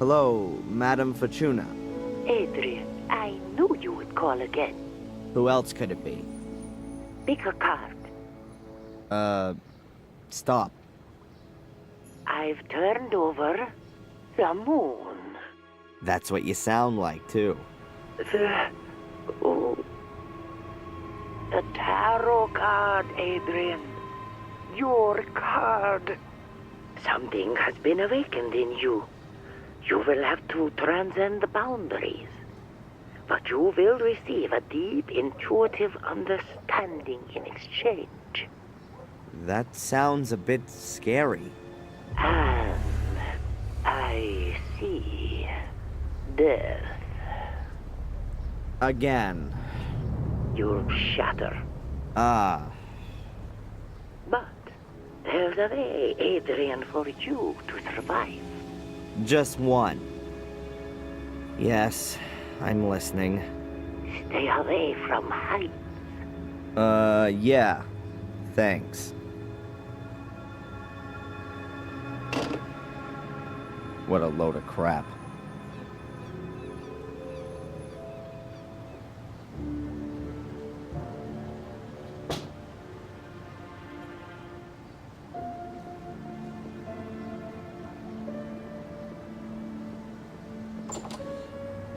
Hello, Madam Fortuna. Adrian, I knew you would call again. Who else could it be? Pick a card. Stop. I've turned over the moon. That's what you sound like, too. The tarot card, Adrian. Your card. Something has been awakened in you. You will have to transcend the boundaries. But you will receive a deep, intuitive understanding in exchange. That sounds a bit scary. And I see death. Again. You'll shatter. Ah. But there's a way, Adrian, for you to survive. Just one. Yes, I'm listening. Stay away from heights. Yeah. Thanks. What a load of crap.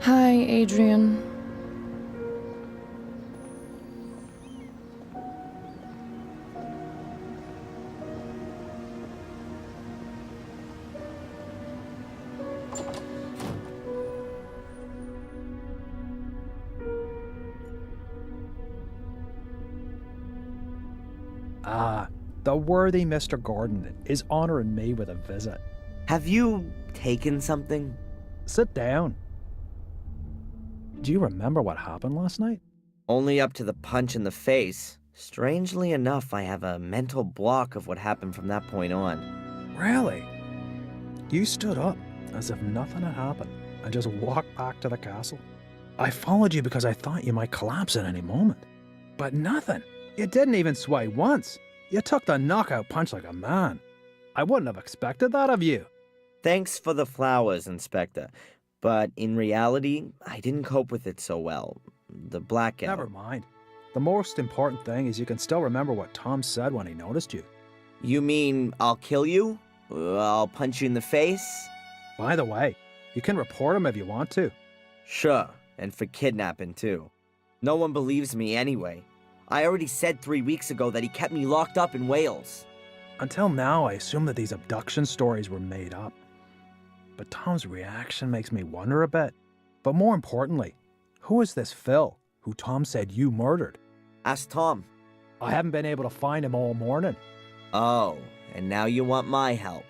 Hi, Adrian. The worthy Mr. Gordon is honoring me with a visit. Have you taken something? Sit down. Do you remember what happened last night? Only up to the punch in the face. Strangely enough, I have a mental block of what happened from that point on. Really? You stood up as if nothing had happened and just walked back to the castle. I followed you because I thought you might collapse at any moment. But nothing. You didn't even sway once. You took the knockout punch like a man. I wouldn't have expected that of you. Thanks for the flowers, Inspector. But in reality, I didn't cope with it so well. The blackout. Never mind. The most important thing is you can still remember what Tom said when he noticed you. You mean I'll kill you? I'll punch you in the face? By the way, you can report him if you want to. Sure, and for kidnapping too. No one believes me anyway. I already said 3 weeks ago that he kept me locked up in Wales. Until now, I assumed that these abduction stories were made up. But Tom's reaction makes me wonder a bit. But more importantly, who is this Phil, who Tom said you murdered? Ask Tom. I haven't been able to find him all morning. Oh, and now you want my help.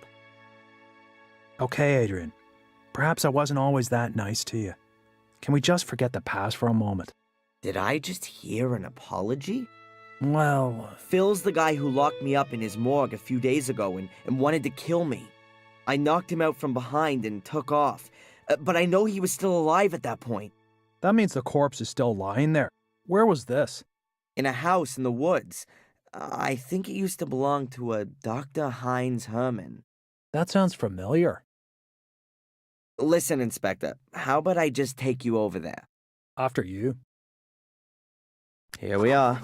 Okay, Adrian. Perhaps I wasn't always that nice to you. Can we just forget the past for a moment? Did I just hear an apology? Well, Phil's the guy who locked me up in his morgue a few days ago and wanted to kill me. I knocked him out from behind and took off. But I know he was still alive at that point. that means the corpse is still lying there. Where was this? In a house in the woods. I think it used to belong to a Dr. Heinz Herman. That sounds familiar. Listen, Inspector, how about I just take you over there? After you. Here we are.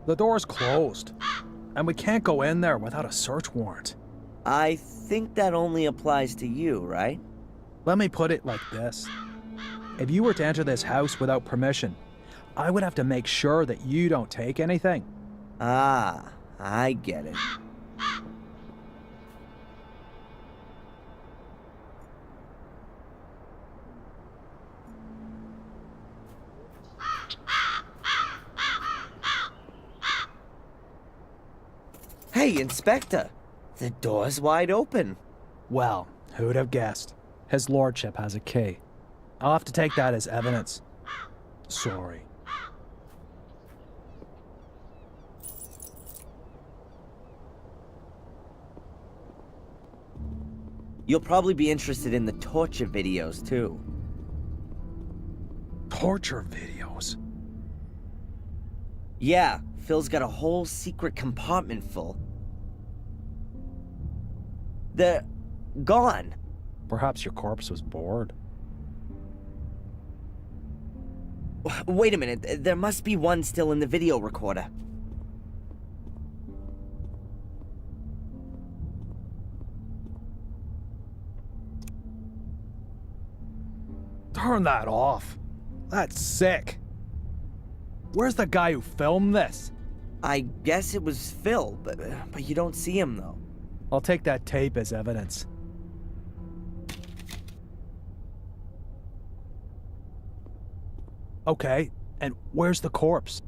The door's closed, and we can't go in there without a search warrant. I think that only applies to you, right? Let me put it like this. If you were to enter this house without permission, I would have to make sure that you don't take anything. Ah, I get it. Hey, Inspector! The door's wide open. Well, who'd have guessed? His lordship has a key. I'll have to take that as evidence. Sorry. You'll probably be interested in the torture videos, too. Torture videos? Yeah, Phil's got a whole secret compartment full. They're gone. Perhaps your corpse was bored. Wait a minute, there must be one still in the video recorder. Turn that off. That's sick. Where's the guy who filmed this? I guess it was Phil, but you don't see him, though. I'll take that tape as evidence. Okay, and where's the corpse?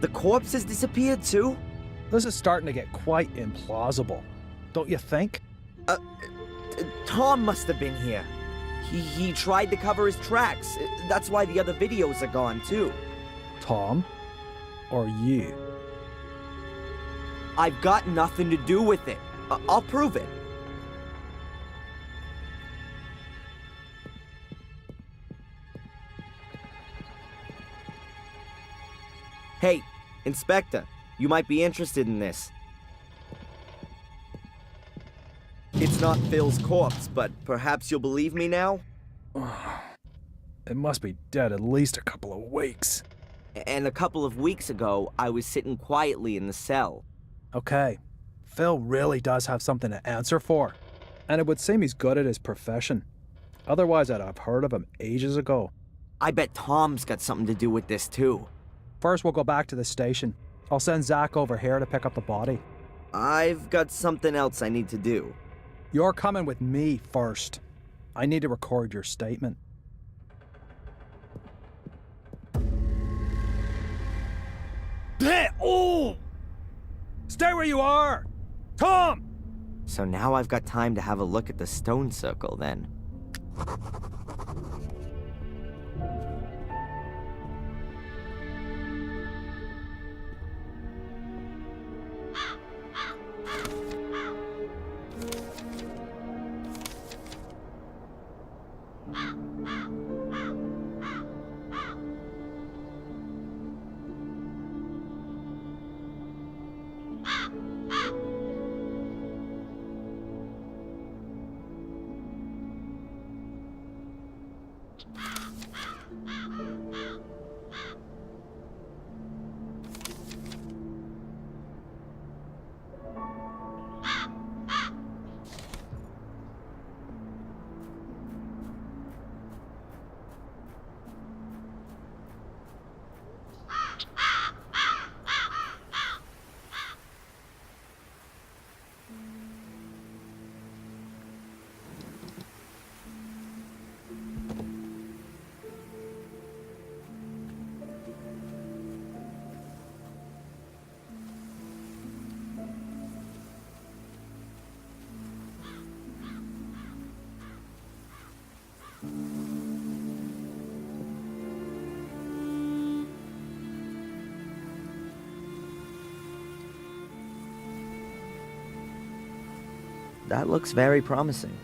The corpse has disappeared, too? This is starting to get quite implausible, don't you think? Tom must have been here. He tried to cover his tracks. That's why the other videos are gone, too. Tom? Or you? I've got nothing to do with it. I'll prove it. Hey, Inspector, you might be interested in this. It's not Phil's corpse, but perhaps you'll believe me now? It must be dead at least a couple of weeks. And a couple of weeks ago, I was sitting quietly in the cell. Okay, Phil really does have something to answer for. And it would seem he's good at his profession. Otherwise, I'd have heard of him ages ago. I bet Tom's got something to do with this, too. First, we'll go back to the station. I'll send Zach over here to pick up the body. I've got something else I need to do. You're coming with me first. I need to record your statement. Oh! Stay where you are! Tom! So now I've got time to have a look at the stone circle, then. That looks very promising.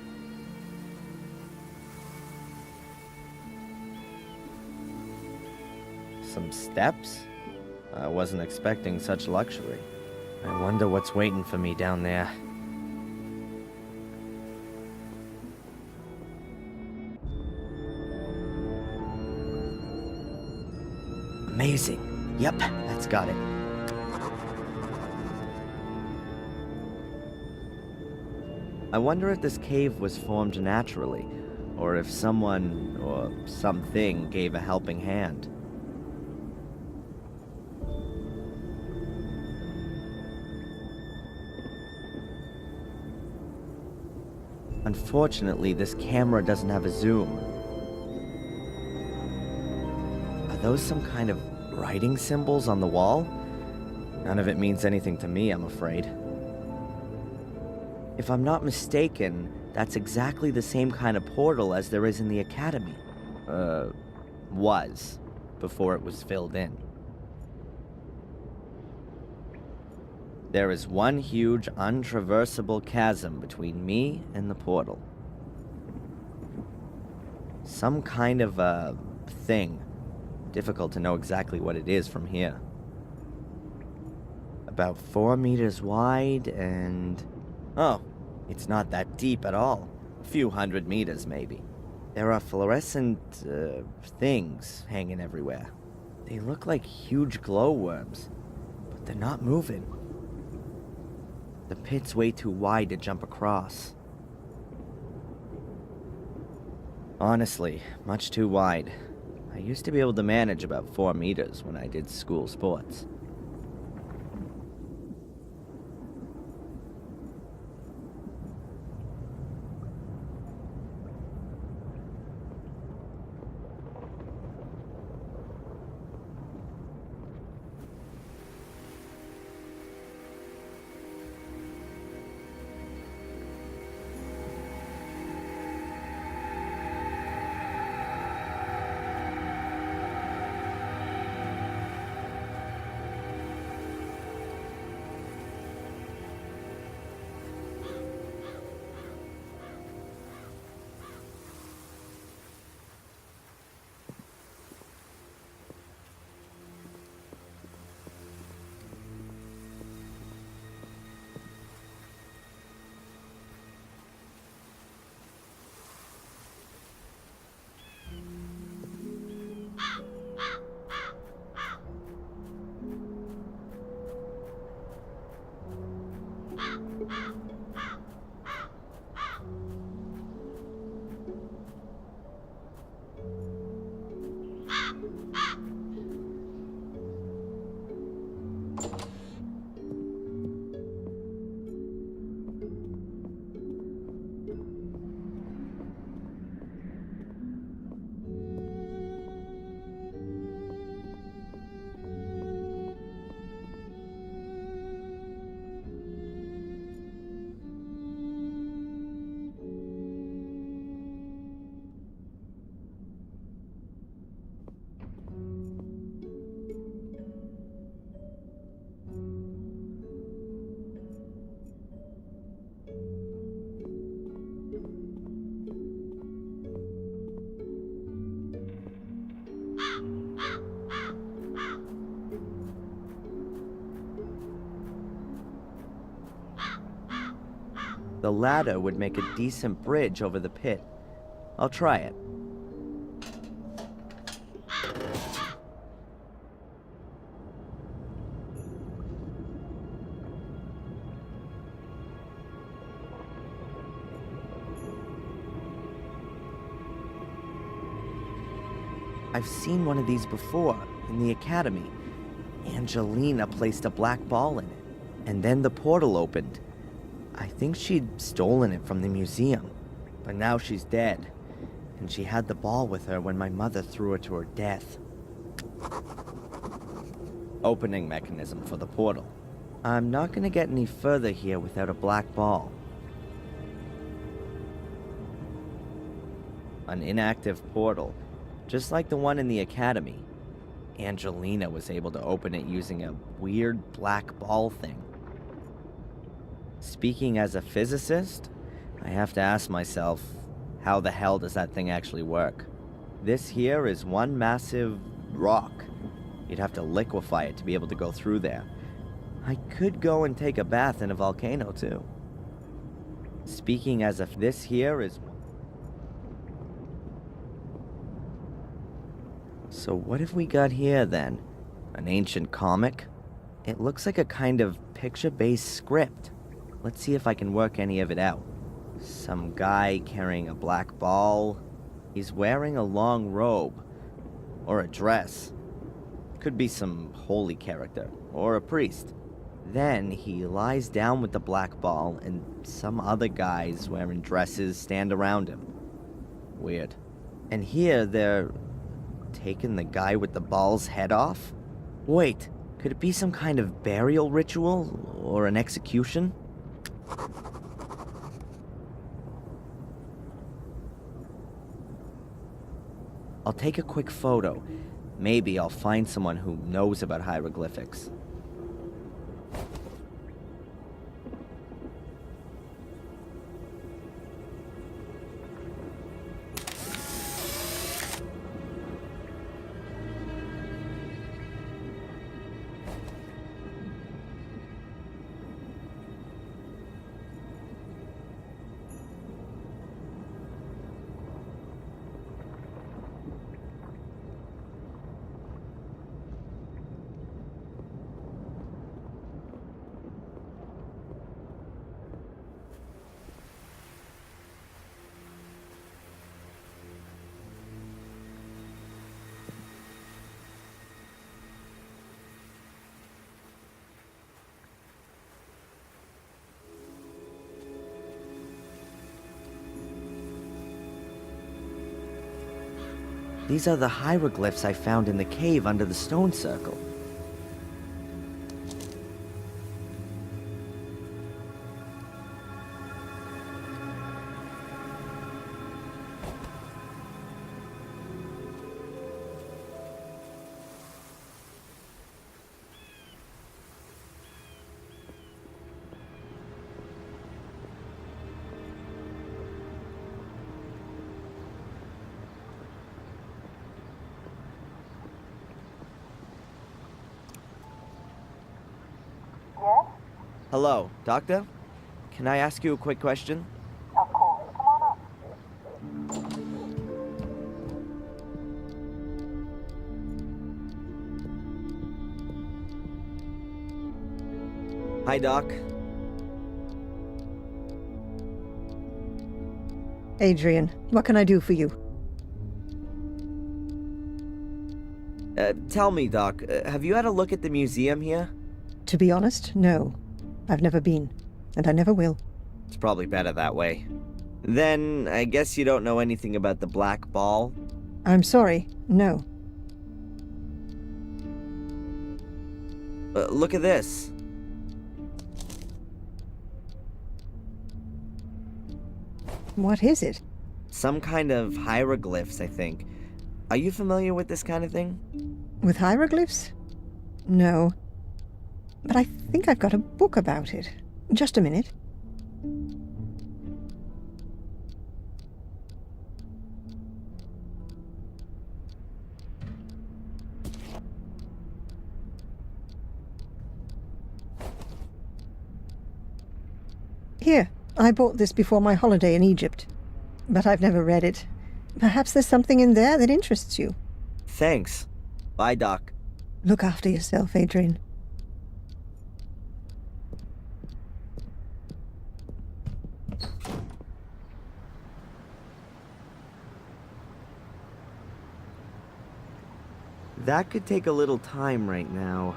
Some steps? I wasn't expecting such luxury. I wonder what's waiting for me down there. Amazing. Yep, that's got it. I wonder if this cave was formed naturally, or if someone or something gave a helping hand. Unfortunately, this camera doesn't have a zoom. Are those some kind of writing symbols on the wall? None of it means anything to me, I'm afraid. If I'm not mistaken, that's exactly the same kind of portal as there is in the academy. Was, before it was filled in. There is one huge, untraversable chasm between me and the portal. Some kind of a thing. Difficult to know exactly what it is from here. About 4 meters wide and... oh, it's not that deep at all. A few 100 meters, maybe. There are fluorescent, things hanging everywhere. They look like huge glowworms, but they're not moving. The pit's way too wide to jump across. Honestly, much too wide. I used to be able to manage about 4 meters when I did school sports. The ladder would make a decent bridge over the pit. I'll try it. I've seen one of these before, in the academy. Angelina placed a black ball in it, and then the portal opened. I think she'd stolen it from the museum, but now she's dead, and she had the ball with her when my mother threw her to her death. Opening mechanism for the portal. I'm not gonna get any further here without a black ball. An inactive portal, just like the one in the academy. Angelina was able to open it using a weird black ball thing. Speaking as a physicist, I have to ask myself, how the hell does that thing actually work? This here is one massive rock. You'd have to liquefy it to be able to go through there. I could go and take a bath in a volcano too. Speaking as if this here is... So what have we got here then? An ancient comic? It looks like a kind of picture-based script. Let's see if I can work any of it out. Some guy carrying a black ball. He's wearing a long robe. Or a dress. Could be some holy character. Or a priest. Then he lies down with the black ball and some other guys wearing dresses stand around him. Weird. And here they're taking the guy with the ball's head off? Wait, could it be some kind of burial ritual? Or an execution? I'll take a quick photo. Maybe I'll find someone who knows about hieroglyphics. These are the hieroglyphs I found in the cave under the stone circle. Hello, Doctor? Can I ask you a quick question? Of course. Come on up. Hi, Doc. Adrian, what can I do for you? Tell me, Doc, have you had a look at the museum here? To be honest, no. I've never been, and I never will. It's probably better that way. Then, I guess you don't know anything about the black ball? I'm sorry, no. Look at this. What is it? Some kind of hieroglyphs, I think. Are you familiar with this kind of thing? With hieroglyphs? No. But I think I've got a book about it. Just a minute. Here, I bought this before my holiday in Egypt. But I've never read it. Perhaps there's something in there that interests you. Thanks. Bye, Doc. Look after yourself, Adrian. That could take a little time right now.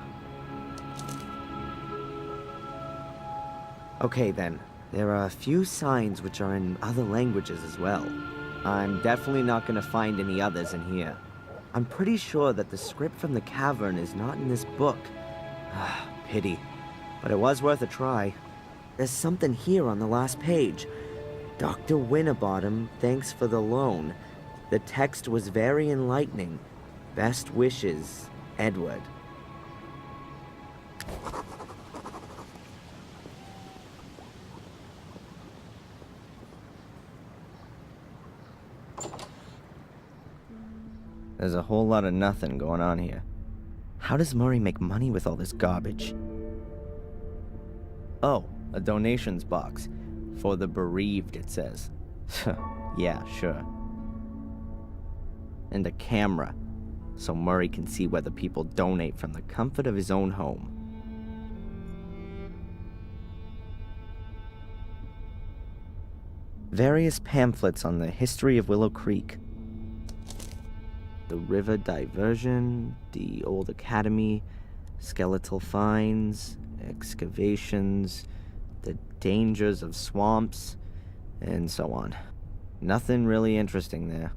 Okay then, there are a few signs which are in other languages as well. I'm definitely not going to find any others in here. I'm pretty sure that the script from the cavern is not in this book. Pity. But it was worth a try. There's something here on the last page. Dr. Winterbottom, thanks for the loan. The text was very enlightening. Best wishes, Edward. There's a whole lot of nothing going on here. How does Murray make money with all this garbage? Oh, a donations box. For the bereaved, it says. Yeah, sure. And a camera, so Murray can see whether people donate from the comfort of his own home. Various pamphlets on the history of Willow Creek. The river diversion, the old academy, skeletal finds, excavations, the dangers of swamps, and so on. Nothing really interesting there.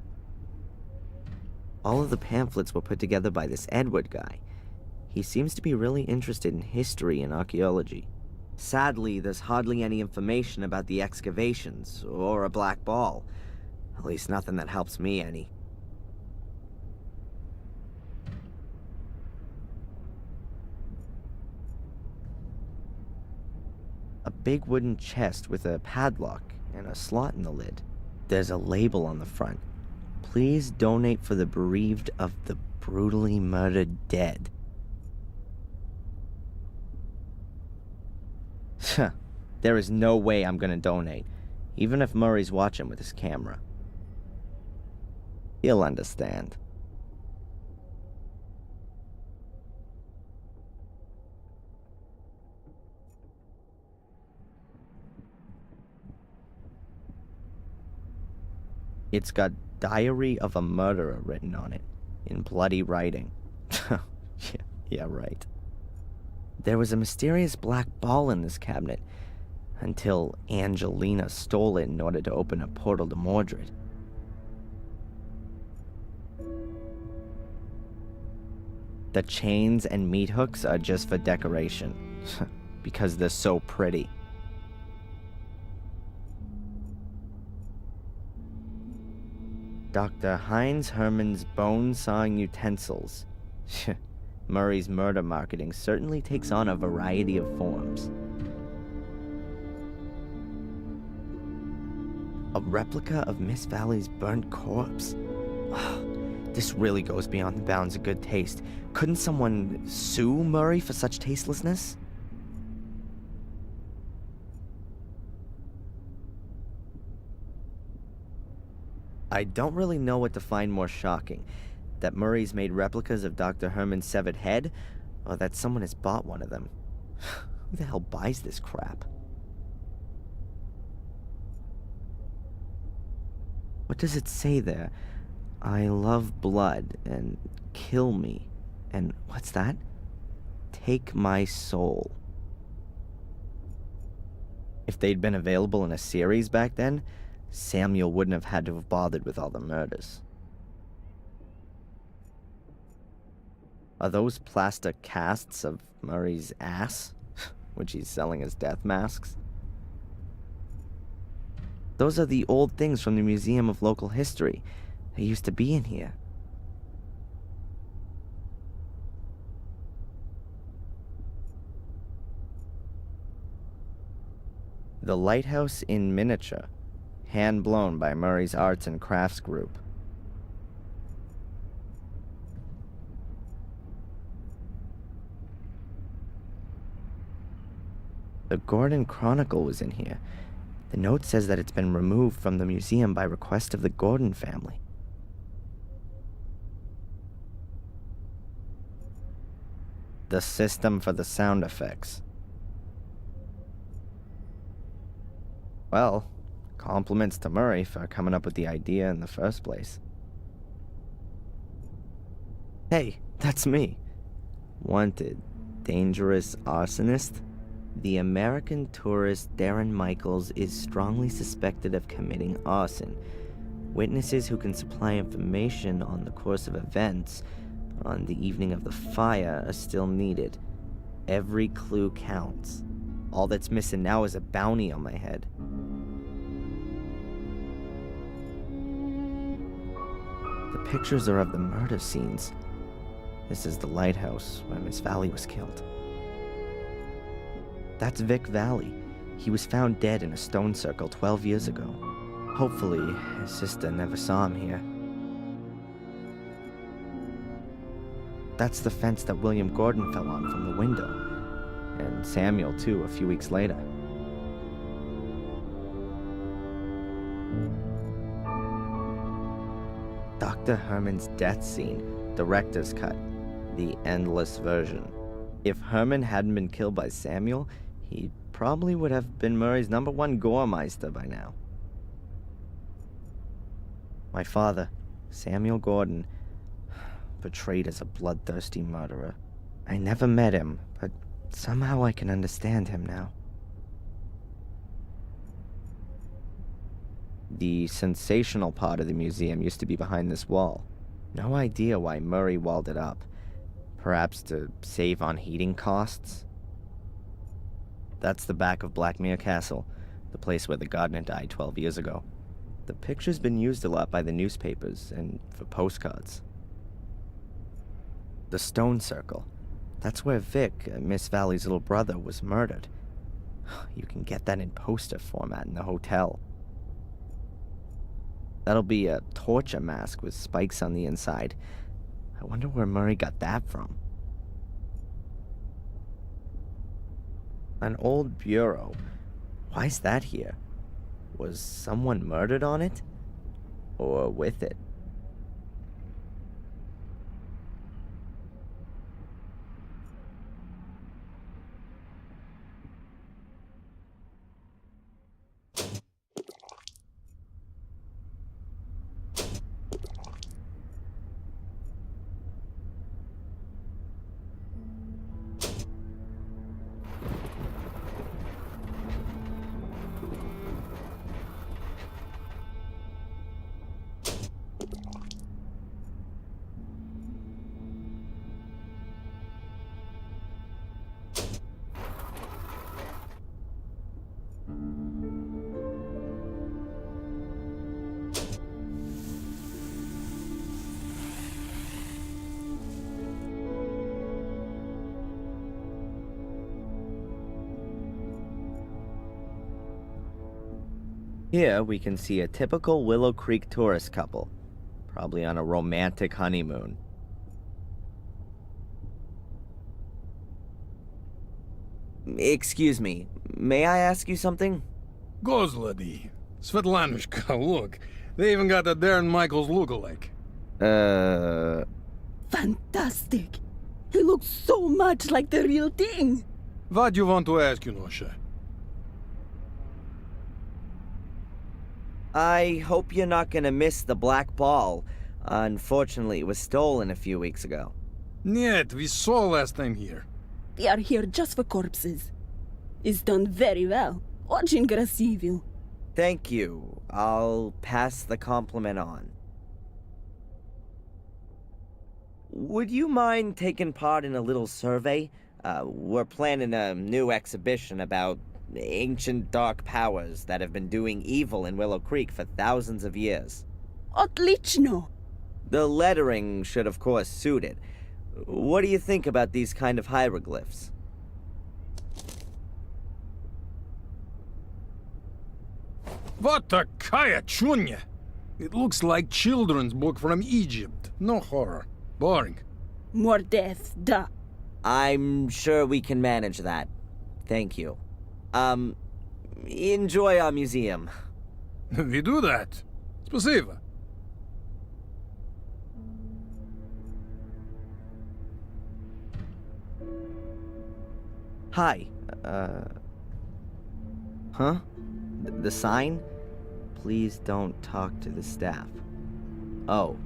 All of the pamphlets were put together by this Edward guy. He seems to be really interested in history and archaeology. Sadly, there's hardly any information about the excavations, or a black ball. At least nothing that helps me any. big wooden chest with a padlock and a slot in the lid. There's a label on the front. Please donate for the bereaved of the brutally murdered dead. There is no way I'm gonna donate, even if Murray's watching with his camera. He'll understand. It's got Diary of a Murderer written on it, in bloody writing. Yeah, right. There was a mysterious black ball in this cabinet, until Angelina stole it in order to open a portal to Mordred. The chains and meat hooks are just for decoration, because they're so pretty. Dr. Heinz Herman's bone-sawing utensils. Murray's murder marketing certainly takes on a variety of forms. A replica of Miss Valley's burnt corpse. This really goes beyond the bounds of good taste. Couldn't someone sue Murray for such tastelessness? I don't really know what to find more shocking. That Murray's made replicas of Dr. Herman's severed head, or that someone has bought one of them. Who the hell buys this crap? What does it say there? I love blood, and kill me, and what's that? Take my soul. If they'd been available in a series back then, Samuel wouldn't have had to have bothered with all the murders. Are those plaster casts of Murray's ass, which he's selling as death masks? Those are the old things from the Museum of Local History. They used to be in here. The Lighthouse in Miniature, hand-blown by Murray's Arts and Crafts Group. The Gordon Chronicle was in here. The note says that it's been removed from the museum by request of the Gordon family. The system for the sound effects. Well, compliments to Murray for coming up with the idea in the first place. Hey, that's me. Wanted, dangerous arsonist. The American tourist Darren Michaels is strongly suspected of committing arson. Witnesses who can supply information on the course of events on the evening of the fire are still needed. Every clue counts. All that's missing now is a bounty on my head. The pictures are of the murder scenes. This is the lighthouse where Miss Valley was killed. That's Vic Valley. He was found dead in a stone circle 12 years ago. Hopefully, his sister never saw him here. That's the fence that William Gordon fell on from the window. And Samuel, too, a few weeks later. Dr. Herman's death scene, director's cut, the endless version. If Herman hadn't been killed by Samuel, he probably would have been Murray's #1 goremeister by now. My father, Samuel Gordon, portrayed as a bloodthirsty murderer. I never met him, but somehow I can understand him now. The sensational part of the museum used to be behind this wall. No idea why Murray walled it up. Perhaps to save on heating costs? That's the back of Blackmere Castle, the place where the gardener died 12 years ago. The picture's been used a lot by the newspapers and for postcards. The stone circle. That's where Vic, Miss Valley's little brother, was murdered. You can get that in poster format in the hotel. That'll be a torture mask with spikes on the inside. I wonder where Murray got that from. An old bureau. Why's that here? Was someone murdered on it? Or with it? Here we can see a typical Willow Creek tourist couple, probably on a romantic honeymoon. Excuse me, may I ask you something? Gozlady. Svetlanushka, look. They even got the Darren Michaels lookalike. Fantastic! He looks so much like the real thing! What do you want to ask, Yunosha? I hope you're not gonna miss the black ball. Unfortunately, it was stolen a few weeks ago. Нет, we saw last time here. We are here just for corpses. It's done very well. Очень красиво. Thank you. I'll pass the compliment on. Would you mind taking part in a little survey? We're planning a new exhibition about ancient dark powers that have been doing evil in Willow Creek for thousands of years. Отлично! The lettering should of course suit it. What do you think about these kind of hieroglyphs? What a kaya chunya! It looks like children's book from Egypt. No horror. Boring. More death, da. I'm sure we can manage that. Thank you. Enjoy our museum. We do that. Спасибо. Hi, huh? The sign? Please don't talk to the staff. Oh,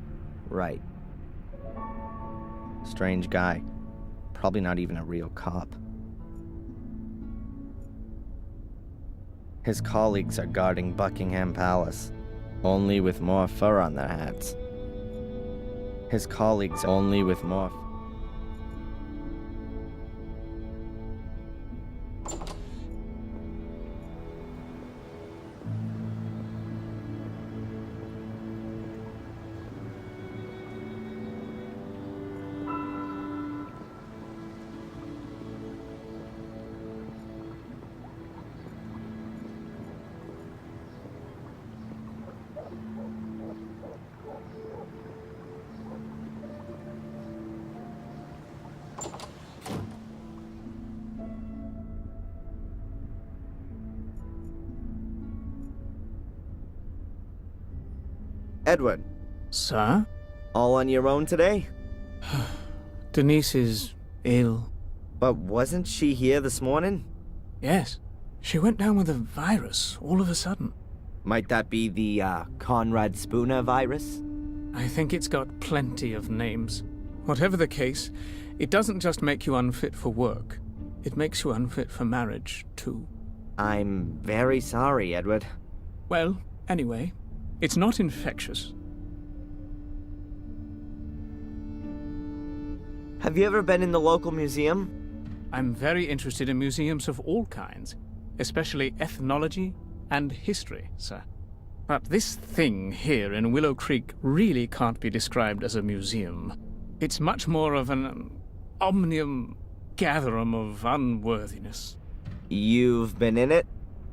right. Strange guy. Probably not even a real cop. His colleagues are guarding Buckingham Palace, only with more fur on their hats. His colleagues only with more... Edward, Sir? all on your own today? Denise is ill. But wasn't she here this morning? Yes. She went down with a virus all of a sudden. Might that be the, Conrad Spooner virus? I think it's got plenty of names. Whatever the case, it doesn't just make you unfit for work. It makes you unfit for marriage, too. I'm very sorry, Edward. Well, anyway, it's not infectious. Have you ever been in the local museum? I'm very interested in museums of all kinds, especially ethnology and history, sir. But this thing here in Willow Creek really can't be described as a museum. It's much more of an omnium gatherum of unworthiness. You've been in it?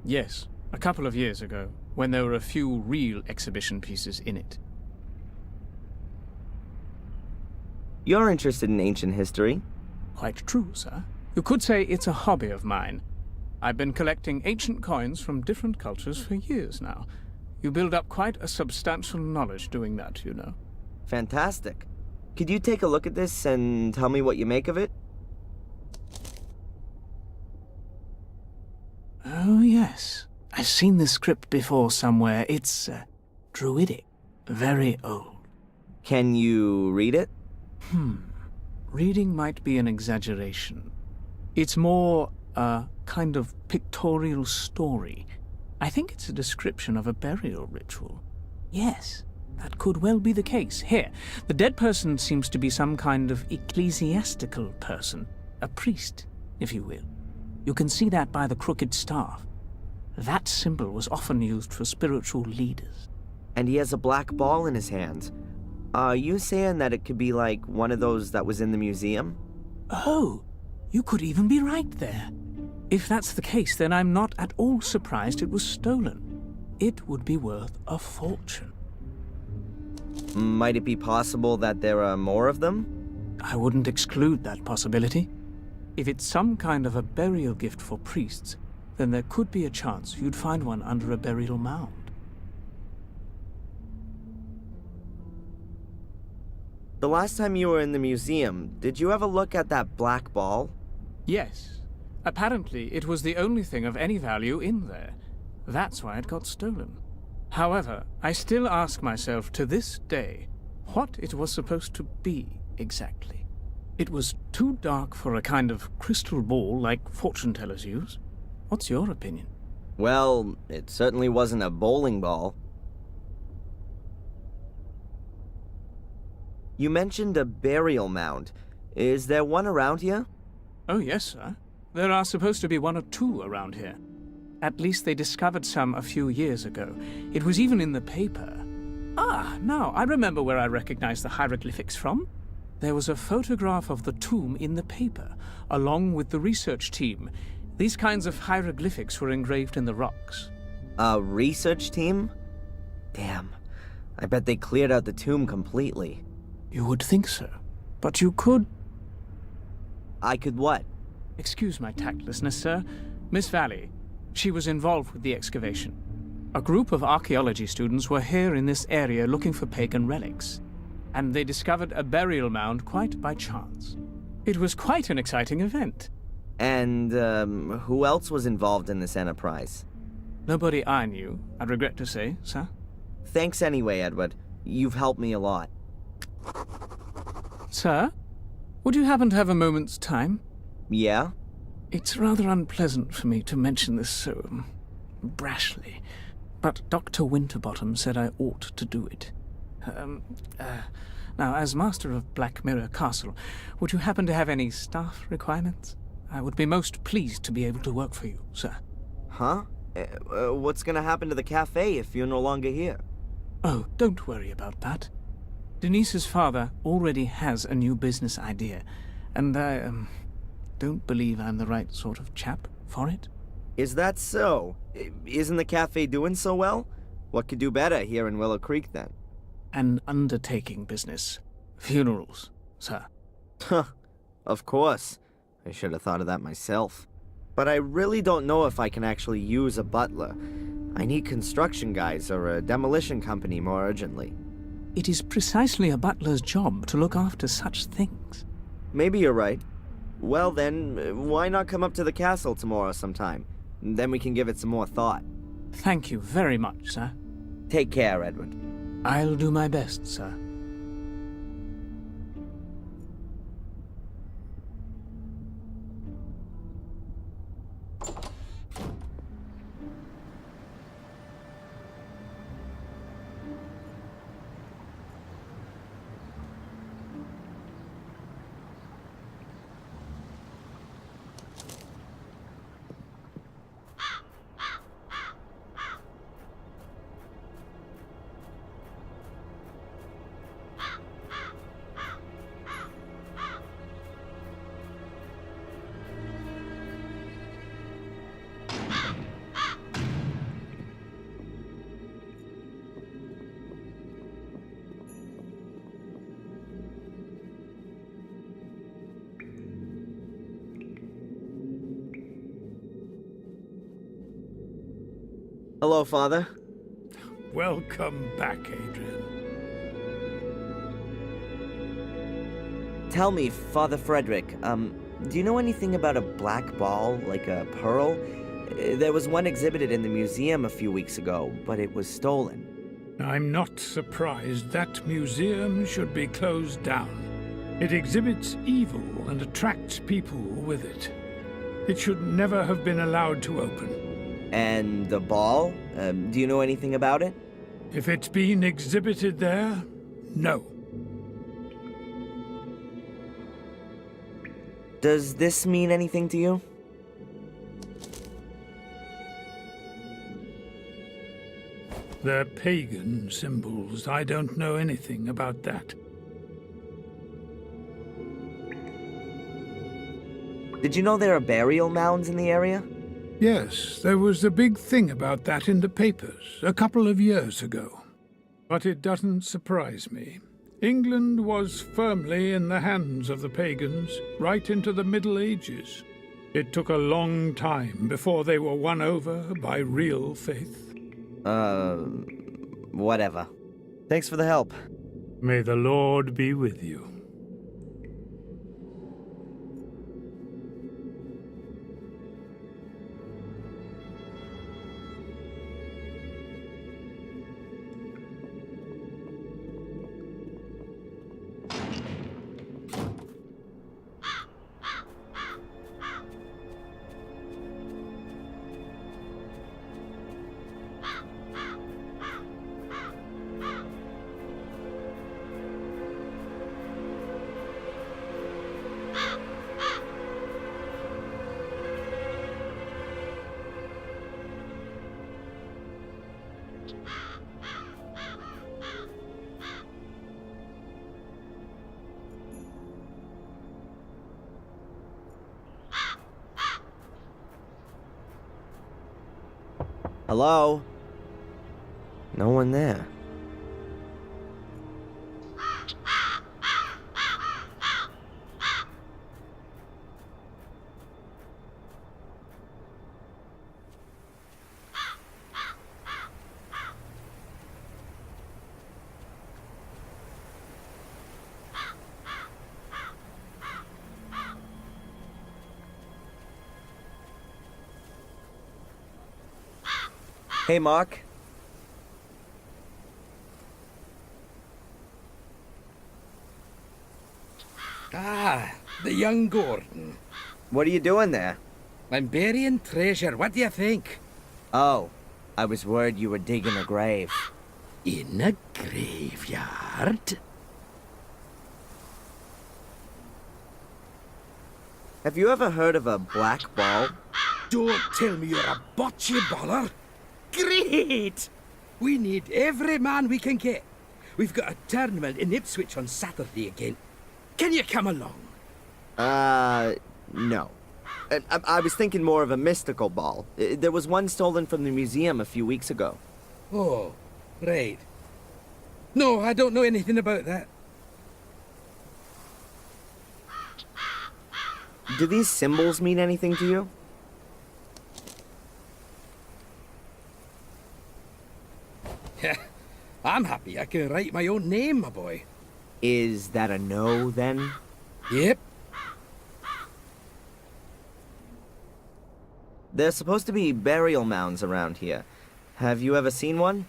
Yes, a couple of years ago, when there were a few real exhibition pieces in it. You're interested in ancient history? Quite true, sir. You could say it's a hobby of mine. I've been collecting ancient coins from different cultures for years now. You build up quite a substantial knowledge doing that, you know. Fantastic. Could you take a look at this and tell me what you make of it? Oh, yes. I've seen this script before somewhere. It's druidic. Very old. Can you read it? Reading might be an exaggeration. It's more a kind of pictorial story. I think it's a description of a burial ritual. Yes, that could well be the case. Here, the dead person seems to be some kind of ecclesiastical person. A priest, if you will. You can see that by the crooked staff. That symbol was often used for spiritual leaders. And he has a black ball in his hand. Are you saying that it could be like one of those that was in the museum? Oh, you could even be right there. If that's the case, then I'm not at all surprised it was stolen. It would be worth a fortune. Might it be possible that there are more of them? I wouldn't exclude that possibility. If it's some kind of a burial gift for priests, then there could be a chance you'd find one under a burial mound. The last time you were in the museum, did you have a look at that black ball? Yes. Apparently, it was the only thing of any value in there. That's why it got stolen. However, I still ask myself to this day what it was supposed to be exactly. It was too dark for a kind of crystal ball like fortune tellers use. What's your opinion? Well, it certainly wasn't a bowling ball. You mentioned a burial mound. Is there one around here? Oh, yes, sir. There are supposed to be one or two around here. At least they discovered some a few years ago. It was even in the paper. Ah, now I remember where I recognize the hieroglyphics from. There was a photograph of the tomb in the paper, along with the research team. These kinds of hieroglyphics were engraved in the rocks. A research team? Damn. I bet they cleared out the tomb completely. You would think so. But you could... I could what? Excuse my tactlessness, sir. Miss Valley, she was involved with the excavation. A group of archaeology students were here in this area looking for pagan relics, and they discovered a burial mound quite by chance. It was quite an exciting event. And, who else was involved in this enterprise? Nobody I knew, I regret to say, sir. Thanks anyway, Edward. You've helped me a lot. Sir, would you happen to have a moment's time? Yeah? It's rather unpleasant for me to mention this so brashly, but Dr. Winterbottom said I ought to do it. Now, as master of Black Mirror Castle, would you happen to have any staff requirements? I would be most pleased to be able to work for you, sir. Huh? What's gonna happen to the cafe if you're no longer here? Oh, don't worry about that. Denise's father already has a new business idea, and I, don't believe I'm the right sort of chap for it. Is that so? Isn't the cafe doing so well? What could do better here in Willow Creek, then? An undertaking business. Funerals, sir. Huh. Of course. I should have thought of that myself. But I really don't know if I can actually use a butler. I need construction guys or a demolition company more urgently. It is precisely a butler's job to look after such things. Maybe you're right. Well then, why not come up to the castle tomorrow sometime? Then we can give it some more thought. Thank you very much, sir. Take care, Edward. I'll do my best, sir. Hello, Father. Welcome back, Adrian. Tell me, Father Frederick, do you know anything about a black ball, like a pearl? There was one exhibited in the museum a few weeks ago, but it was stolen. I'm not surprised that museum should be closed down. It exhibits evil and attracts people with it. It should never have been allowed to open. And the ball? Do you know anything about it? If it's been exhibited there, no. Does this mean anything to you? They're pagan symbols. I don't know anything about that. Did you know there are burial mounds in the area? Yes, there was a big thing about that in the papers a couple of years ago. But it doesn't surprise me. England was firmly in the hands of the pagans right into the Middle Ages. It took a long time before they were won over by real faith. Whatever. Thanks for the help. May the Lord be with you. Hello? No one there. Hey, Mark. Ah, the young Gordon. What are you doing there? I'm burying treasure. What do you think? Oh, I was worried you were digging a grave. In a graveyard? Have you ever heard of a black ball? Don't tell me you're a bocce baller. Great! We need every man we can get. We've got a tournament in Ipswich on Saturday again. Can you come along? No. I was thinking more of a mystical ball. There was one stolen from the museum a few weeks ago. Oh, right. No, I don't know anything about that. Do these symbols mean anything to you? I'm happy I can write my own name, my boy. Is that a no, then? Yep. There's supposed to be burial mounds around here. Have you ever seen one?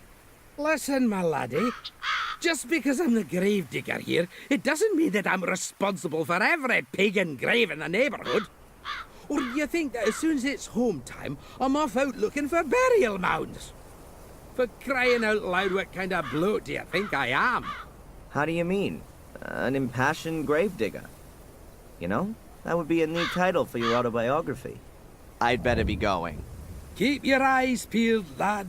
Listen, my laddie. Just because I'm the gravedigger here, it doesn't mean that I'm responsible for every pagan grave in the neighbourhood. Or do you think that as soon as it's home time, I'm off out looking for burial mounds? For crying out loud, what kind of bloke do you think I am? How do you mean? An impassioned gravedigger. You know, that would be a neat title for your autobiography. I'd better be going. Keep your eyes peeled, lad.